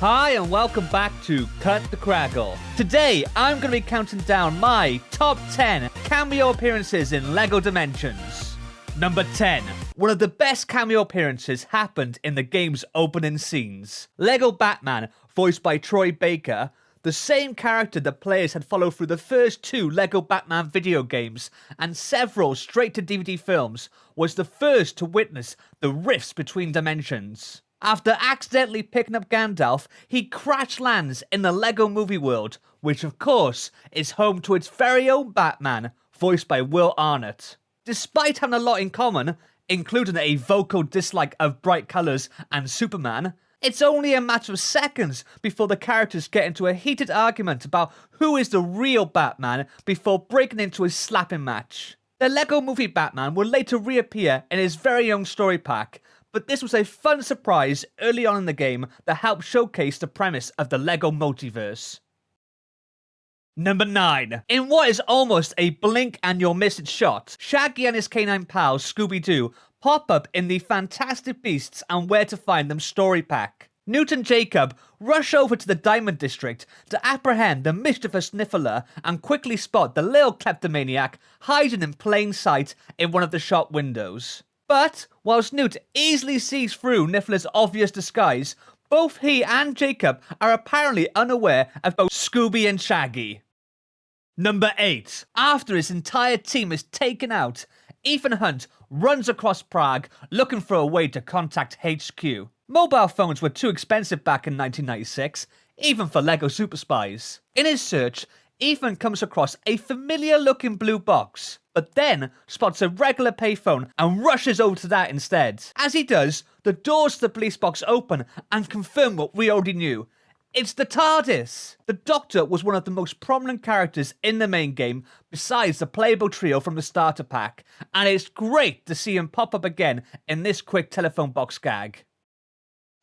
Hi and welcome back to Cut the Crackle. Today I'm going to be counting down my top 10 cameo appearances in LEGO Dimensions. Number 10. One of the best cameo appearances happened in the game's opening scenes. LEGO Batman, voiced by Troy Baker, the same character that players had followed through the first two LEGO Batman video games and several straight-to-DVD films, was the first to witness the rifts between dimensions. After accidentally picking up Gandalf, he crash lands in the LEGO movie world, which of course is home to its very own Batman, voiced by Will Arnett. Despite having a lot in common, including a vocal dislike of bright colours and Superman, it's only a matter of seconds before the characters get into a heated argument about who is the real Batman before breaking into a slapping match. The LEGO movie Batman will later reappear in his very own story pack, but this was a fun surprise early on in the game that helped showcase the premise of the LEGO multiverse. Number 9. In what is almost a blink and you'll miss it shot, Shaggy and his canine pal Scooby-Doo pop up in the Fantastic Beasts and Where to Find Them story pack. Newt and Jacob rush over to the Diamond District to apprehend the mischievous Niffler and quickly spot the little kleptomaniac hiding in plain sight in one of the shop windows. But, whilst Newt easily sees through Niffler's obvious disguise, both he and Jacob are apparently unaware of both Scooby and Shaggy. Number 8. After his entire team is taken out, Ethan Hunt runs across Prague looking for a way to contact HQ. Mobile phones were too expensive back in 1996, even for LEGO Super Spies. In his search, Ethan comes across a familiar-looking blue box, but then spots a regular payphone and rushes over to that instead. As he does, the doors to the police box open and confirm what we already knew. It's the TARDIS! The Doctor was one of the most prominent characters in the main game, besides the playable trio from the starter pack, and it's great to see him pop up again in this quick telephone box gag.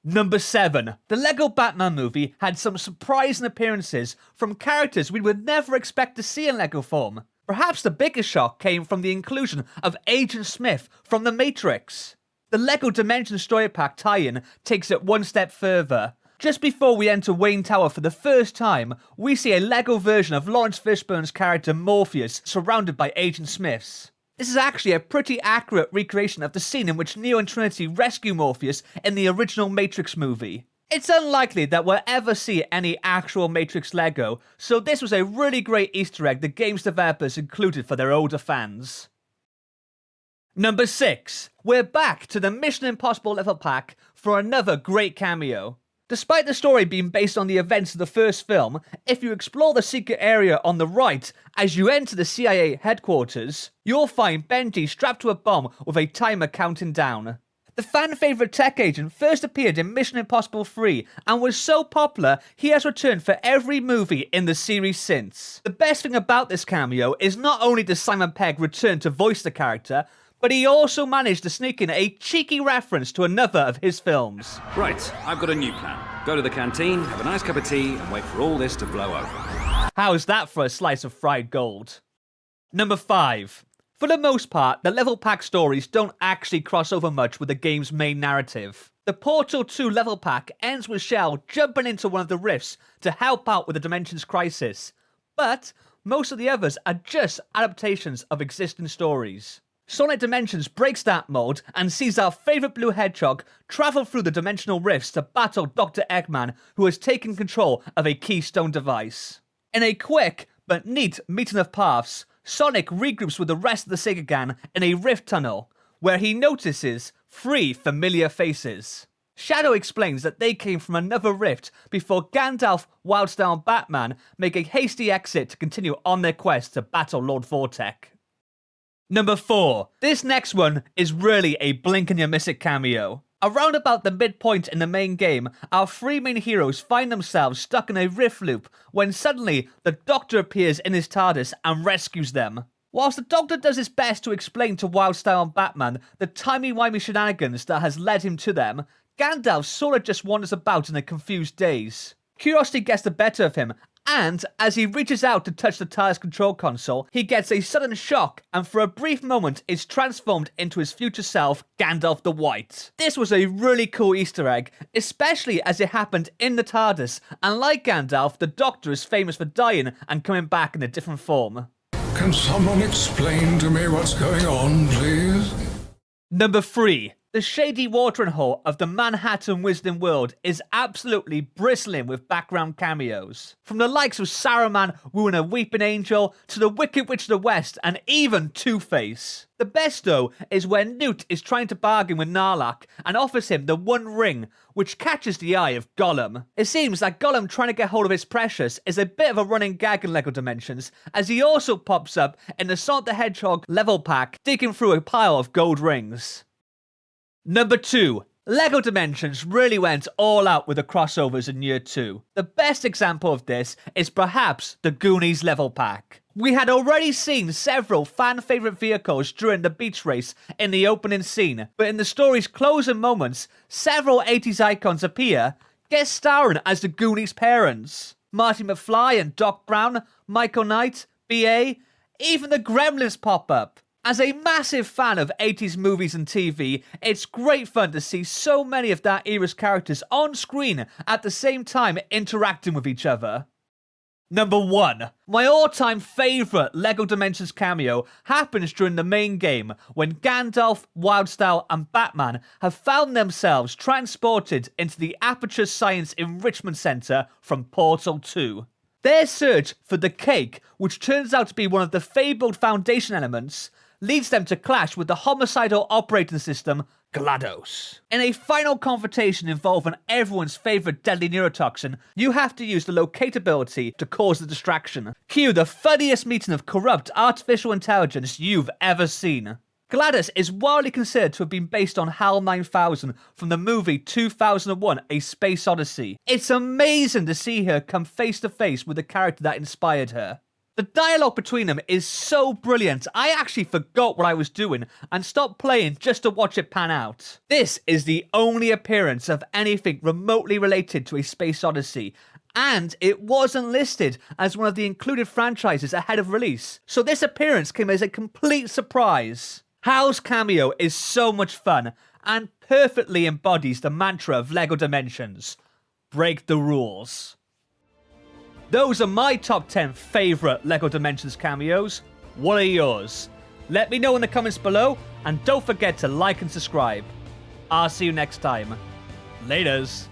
Number 7. The LEGO Batman movie had some surprising appearances from characters we would never expect to see in LEGO form. Perhaps the biggest shock came from the inclusion of Agent Smith from The Matrix. The LEGO Dimensions story pack tie-in takes it one step further. Just before we enter Wayne Tower for the first time, we see a LEGO version of Lawrence Fishburne's character Morpheus surrounded by Agent Smiths. This is actually a pretty accurate recreation of the scene in which Neo and Trinity rescue Morpheus in the original Matrix movie. It's unlikely that we'll ever see any actual Matrix LEGO, so this was a really great Easter egg the game's developers included for their older fans. Number 6. We're back to the Mission Impossible level pack for another great cameo. Despite the story being based on the events of the first film, if you explore the secret area on the right as you enter the CIA headquarters, you'll find Benji strapped to a bomb with a timer counting down. The fan-favourite tech agent first appeared in Mission Impossible 3 and was so popular he has returned for every movie in the series since. The best thing about this cameo is not only does Simon Pegg return to voice the character, but he also managed to sneak in a cheeky reference to another of his films. Right, I've got a new plan. Go to the canteen, have a nice cup of tea, and wait for all this to blow over. How's that for a slice of fried gold? Number 5. For the most part, the level pack stories don't actually cross over much with the game's main narrative. The Portal 2 level pack ends with Shell jumping into one of the rifts to help out with the Dimensions crisis, but most of the others are just adaptations of existing stories. Sonic Dimensions breaks that mold and sees our favourite blue hedgehog travel through the dimensional rifts to battle Dr. Eggman, who has taken control of a keystone device. In a quick but neat meeting of paths, Sonic regroups with the rest of the Sega Gang in a rift tunnel, where he notices 3 familiar faces. Shadow explains that they came from another rift before Gandalf, Wildstar and Batman make a hasty exit to continue on their quest to battle Lord Vortek. Number 4. This next one is really a blink and you miss it cameo. Around about the midpoint in the main game, our 3 main heroes find themselves stuck in a rift loop when suddenly the Doctor appears in his TARDIS and rescues them. Whilst the Doctor does his best to explain to Wildstar and Batman the timey-wimey shenanigans that has led him to them, Gandalf sorta just wanders about in a confused daze. Curiosity gets the better of him And as he reaches out to touch the TARDIS control console, he gets a sudden shock and for a brief moment is transformed into his future self, Gandalf the White. This was a really cool Easter egg, especially as it happened in the TARDIS, and like Gandalf, the Doctor is famous for dying and coming back in a different form. Can someone explain to me what's going on, please? Number 3. The shady watering hole of the Manhattan Wizarding World is absolutely bristling with background cameos. From the likes of Saruman wooing a weeping angel, to the Wicked Witch of the West, and even Two-Face. The best though is when Newt is trying to bargain with Narlock and offers him the One Ring, which catches the eye of Gollum. It seems that Gollum trying to get hold of his precious is a bit of a running gag in LEGO Dimensions, as he also pops up in the Sonic the Hedgehog level pack digging through a pile of gold rings. Number 2. LEGO Dimensions really went all out with the crossovers in Year 2. The best example of this is perhaps the Goonies level pack. We had already seen several fan-favourite vehicles during the beach race in the opening scene, but in the story's closing moments, several 80s icons appear, guest starring as the Goonies' parents. Marty McFly and Doc Brown, Michael Knight, B.A., even the Gremlins pop up. As a massive fan of 80s movies and TV, it's great fun to see so many of that era's characters on screen at the same time interacting with each other. Number 1. My all-time favourite LEGO Dimensions cameo happens during the main game when Gandalf, Wildstyle and Batman have found themselves transported into the Aperture Science Enrichment Centre from Portal 2. Their search for the cake, which turns out to be one of the fabled Foundation elements, leads them to clash with the homicidal operating system, GLaDOS. In a final confrontation involving everyone's favourite deadly neurotoxin, you have to use the locate ability to cause the distraction. Cue the funniest meeting of corrupt artificial intelligence you've ever seen. GLaDOS is widely considered to have been based on HAL 9000 from the movie 2001 A Space Odyssey. It's amazing to see her come face to face with the character that inspired her. The dialogue between them is so brilliant, I actually forgot what I was doing and stopped playing just to watch it pan out. This is the only appearance of anything remotely related to A Space Odyssey, and it wasn't listed as one of the included franchises ahead of release, so this appearance came as a complete surprise. Hal's cameo is so much fun and perfectly embodies the mantra of LEGO Dimensions: break the rules. Those are my top 10 favourite LEGO Dimensions cameos. What are yours? Let me know in the comments below, and don't forget to like and subscribe. I'll see you next time. Laters.